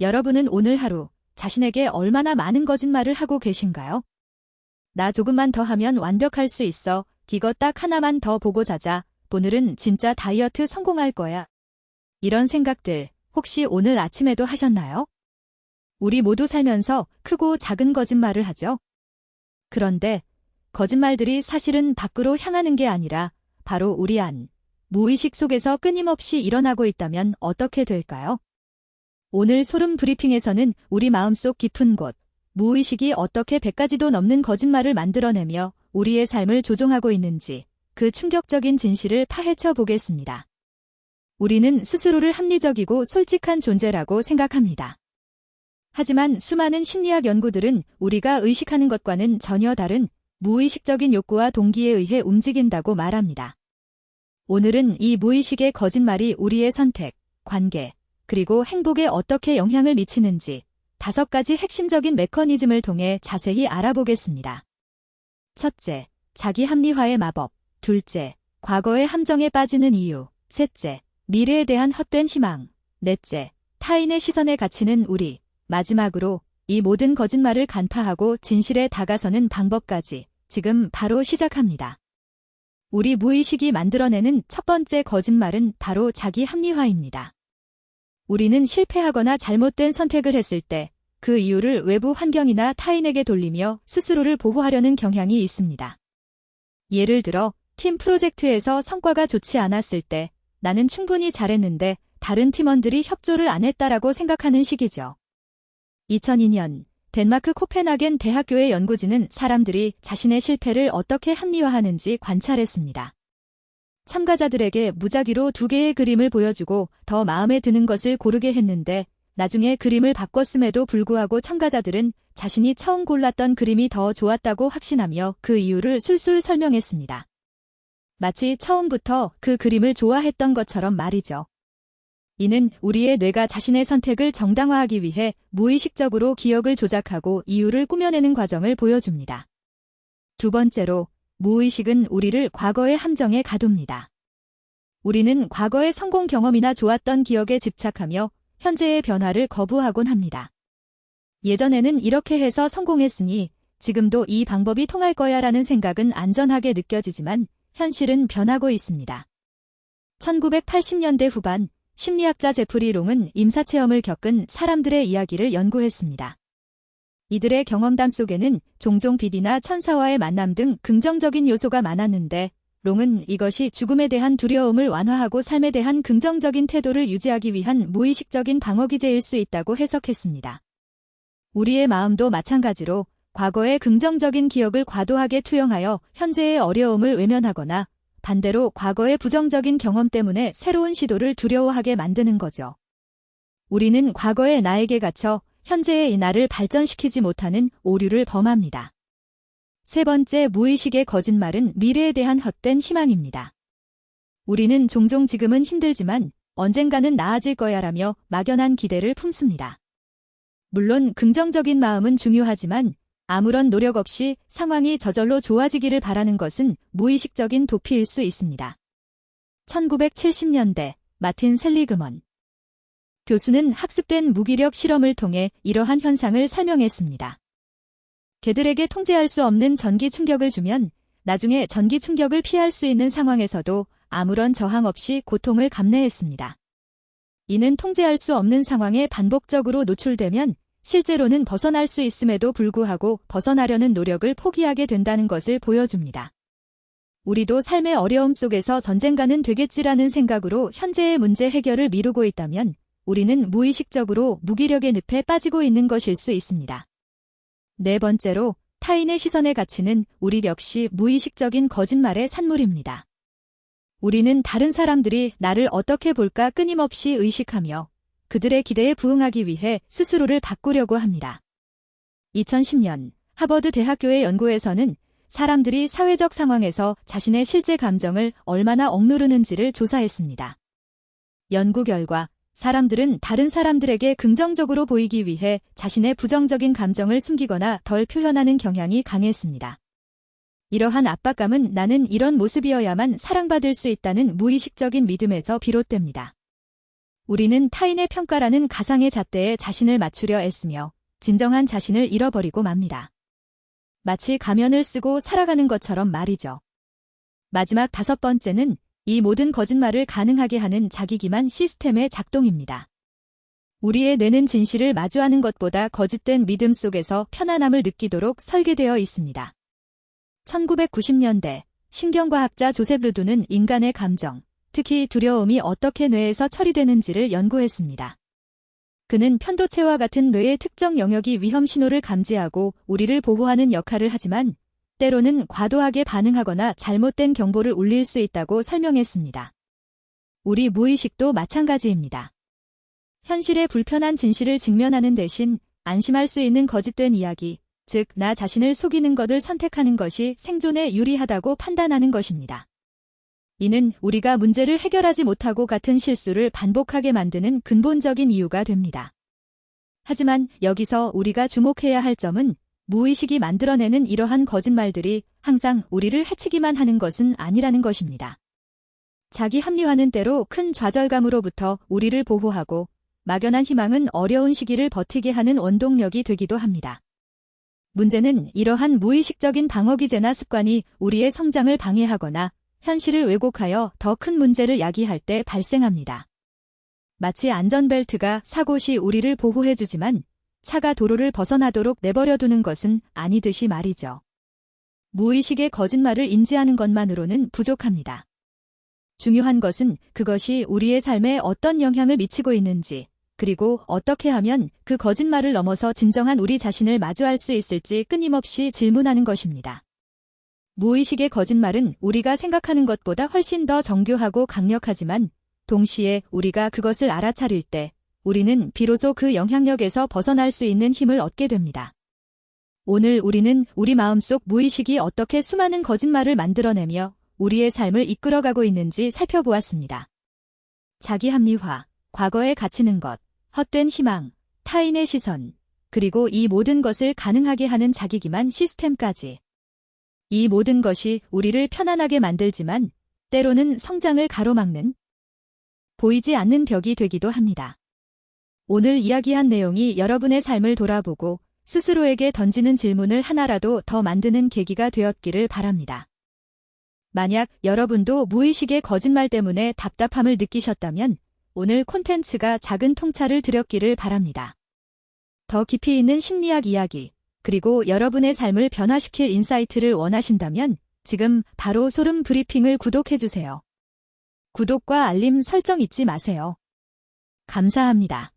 여러분은 오늘 하루 자신에게 얼마나 많은 거짓말을 하고 계신가요? 나 조금만 더 하면 완벽할 수 있어. 이거 딱 하나만 더 보고 자자. 오늘은 진짜 다이어트 성공할 거야. 이런 생각들 혹시 오늘 아침에도 하셨나요? 우리 모두 살면서 크고 작은 거짓말을 하죠. 그런데 거짓말들이 사실은 밖으로 향하는 게 아니라 바로 우리 안, 무의식 속에서 끊임없이 일어나고 있다면 어떻게 될까요? 오늘 소름 브리핑에서는 우리 마음속 깊은 곳, 무의식이 어떻게 100가지도 넘는 거짓말을 만들어내며 우리의 삶을 조종하고 있는지 그 충격적인 진실을 파헤쳐 보겠습니다. 우리는 스스로를 합리적이고 솔직한 존재라고 생각합니다. 하지만 수많은 심리학 연구들은 우리가 의식하는 것과는 전혀 다른 무의식적인 욕구와 동기에 의해 움직인다고 말합니다. 오늘은 이 무의식의 거짓말이 우리의 선택, 관계, 그리고 행복에 어떻게 영향을 미치는지 5가지 핵심적인 메커니즘을 통해 자세히 알아보겠습니다. 첫째, 자기 합리화의 마법. 둘째, 과거의 함정에 빠지는 이유. 셋째, 미래에 대한 헛된 희망. 넷째, 타인의 시선에 갇히는 우리. 마지막으로 이 모든 거짓말을 간파하고 진실에 다가서는 방법까지 지금 바로 시작합니다. 우리 무의식이 만들어내는 첫 번째 거짓말은 바로 자기 합리화입니다. 우리는 실패하거나 잘못된 선택을 했을 때 그 이유를 외부 환경이나 타인에게 돌리며 스스로를 보호하려는 경향이 있습니다. 예를 들어 팀 프로젝트에서 성과가 좋지 않았을 때 나는 충분히 잘했는데 다른 팀원들이 협조를 안 했다라고 생각하는 식이죠. 2002년 덴마크 코펜하겐 대학교의 연구진은 사람들이 자신의 실패를 어떻게 합리화하는지 관찰했습니다. 참가자들에게 무작위로 2개의 그림을 보여주고 더 마음에 드는 것을 고르게 했는데 나중에 그림을 바꿨음에도 불구하고 참가자들은 자신이 처음 골랐던 그림이 더 좋았다고 확신하며 그 이유를 술술 설명했습니다. 마치 처음부터 그 그림을 좋아했던 것처럼 말이죠. 이는 우리의 뇌가 자신의 선택을 정당화하기 위해 무의식적으로 기억을 조작하고 이유를 꾸며내는 과정을 보여줍니다. 두 번째로, 무의식은 우리를 과거의 함정에 가둡니다. 우리는 과거의 성공 경험이나 좋았던 기억에 집착하며 현재의 변화를 거부하곤 합니다. 예전에는 이렇게 해서 성공했으니 지금도 이 방법이 통할 거야 라는 생각은 안전하게 느껴지지만 현실은 변하고 있습니다. 1980년대 후반 심리학자 제프리 롱은 임사체험을 겪은 사람들의 이야기를 연구했습니다. 이들의 경험담 속에는 종종 비디나 천사와의 만남 등 긍정적인 요소가 많았는데 롱은 이것이 죽음에 대한 두려움을 완화하고 삶에 대한 긍정적인 태도를 유지하기 위한 무의식적인 방어기제일 수 있다고 해석했습니다. 우리의 마음도 마찬가지로 과거의 긍정적인 기억을 과도하게 투영하여 현재의 어려움을 외면하거나 반대로 과거의 부정적인 경험 때문에 새로운 시도를 두려워하게 만드는 거죠. 우리는 과거의 나에게 갇혀 현재의 이 나를 발전시키지 못하는 오류를 범합니다. 세 번째 무의식의 거짓말은 미래에 대한 헛된 희망입니다. 우리는 종종 지금은 힘들지만 언젠가는 나아질 거야라며 막연한 기대를 품습니다. 물론 긍정적인 마음은 중요하지만 아무런 노력 없이 상황이 저절로 좋아지기를 바라는 것은 무의식적인 도피일 수 있습니다. 1970년대 마틴 셀리그먼 교수는 학습된 무기력 실험을 통해 이러한 현상을 설명했습니다. 개들에게 통제할 수 없는 전기 충격을 주면 나중에 전기 충격을 피할 수 있는 상황에서도 아무런 저항 없이 고통을 감내했습니다. 이는 통제할 수 없는 상황에 반복적으로 노출되면 실제로는 벗어날 수 있음에도 불구하고 벗어나려는 노력을 포기하게 된다는 것을 보여줍니다. 우리도 삶의 어려움 속에서 전쟁가는 되겠지라는 생각으로 현재의 문제 해결을 미루고 있다면 우리는 무의식적으로 무기력의 늪에 빠지고 있는 것일 수 있습니다. 네 번째로, 타인의 시선에 갇히는 우리 역시 무의식적인 거짓말의 산물입니다. 우리는 다른 사람들이 나를 어떻게 볼까 끊임없이 의식하며 그들의 기대에 부응하기 위해 스스로를 바꾸려고 합니다. 2010년 하버드 대학교의 연구에서는 사람들이 사회적 상황에서 자신의 실제 감정을 얼마나 억누르는지를 조사했습니다. 연구 결과 사람들은 다른 사람들에게 긍정적으로 보이기 위해 자신의 부정적인 감정을 숨기거나 덜 표현하는 경향이 강했습니다. 이러한 압박감은 나는 이런 모습이어야만 사랑받을 수 있다는 무의식적인 믿음에서 비롯됩니다. 우리는 타인의 평가라는 가상의 잣대에 자신을 맞추려 애쓰며 진정한 자신을 잃어버리고 맙니다. 마치 가면을 쓰고 살아가는 것처럼 말이죠. 마지막 5번째는 이 모든 거짓말을 가능하게 하는 자기기만 시스템의 작동입니다. 우리의 뇌는 진실을 마주하는 것보다 거짓된 믿음 속에서 편안함을 느끼도록 설계되어 있습니다. 1990년대 신경과학자 조셉 르두는 인간의 감정, 특히 두려움이 어떻게 뇌에서 처리되는지를 연구했습니다. 그는 편도체와 같은 뇌의 특정 영역이 위험 신호를 감지하고 우리를 보호하는 역할을 하지만 때로는 과도하게 반응하거나 잘못된 경보를 울릴 수 있다고 설명했습니다. 우리 무의식도 마찬가지입니다. 현실의 불편한 진실을 직면하는 대신 안심할 수 있는 거짓된 이야기, 즉 나 자신을 속이는 것을 선택하는 것이 생존에 유리하다고 판단하는 것입니다. 이는 우리가 문제를 해결하지 못하고 같은 실수를 반복하게 만드는 근본적인 이유가 됩니다. 하지만 여기서 우리가 주목해야 할 점은 무의식이 만들어내는 이러한 거짓말들이 항상 우리를 해치기만 하는 것은 아니라는 것입니다. 자기 합리화는 때로 큰 좌절감으로부터 우리를 보호하고 막연한 희망은 어려운 시기를 버티게 하는 원동력이 되기도 합니다. 문제는 이러한 무의식적인 방어기제나 습관이 우리의 성장을 방해하거나 현실을 왜곡하여 더 큰 문제를 야기할 때 발생합니다. 마치 안전벨트가 사고 시 우리를 보호해주지만 차가 도로를 벗어나도록 내버려두는 것은 아니듯이 말이죠. 무의식의 거짓말을 인지하는 것만으로는 부족합니다. 중요한 것은 그것이 우리의 삶에 어떤 영향을 미치고 있는지, 그리고 어떻게 하면 그 거짓말을 넘어서 진정한 우리 자신을 마주할 수 있을지 끊임없이 질문하는 것입니다. 무의식의 거짓말은 우리가 생각하는 것보다 훨씬 더 정교하고 강력하지만 동시에 우리가 그것을 알아차릴 때 우리는 비로소 그 영향력에서 벗어날 수 있는 힘을 얻게 됩니다. 오늘 우리는 우리 마음속 무의식이 어떻게 수많은 거짓말을 만들어내며 우리의 삶을 이끌어가고 있는지 살펴보았습니다. 자기 합리화, 과거에 갇히는 것, 헛된 희망, 타인의 시선, 그리고 이 모든 것을 가능하게 하는 자기기만 시스템까지. 이 모든 것이 우리를 편안하게 만들지만 때로는 성장을 가로막는 보이지 않는 벽이 되기도 합니다. 오늘 이야기한 내용이 여러분의 삶을 돌아보고 스스로에게 던지는 질문을 하나라도 더 만드는 계기가 되었기를 바랍니다. 만약 여러분도 무의식의 거짓말 때문에 답답함을 느끼셨다면 오늘 콘텐츠가 작은 통찰을 드렸기를 바랍니다. 더 깊이 있는 심리학 이야기, 그리고 여러분의 삶을 변화시킬 인사이트를 원하신다면 지금 바로 소름 브리핑을 구독해주세요. 구독과 알림 설정 잊지 마세요. 감사합니다.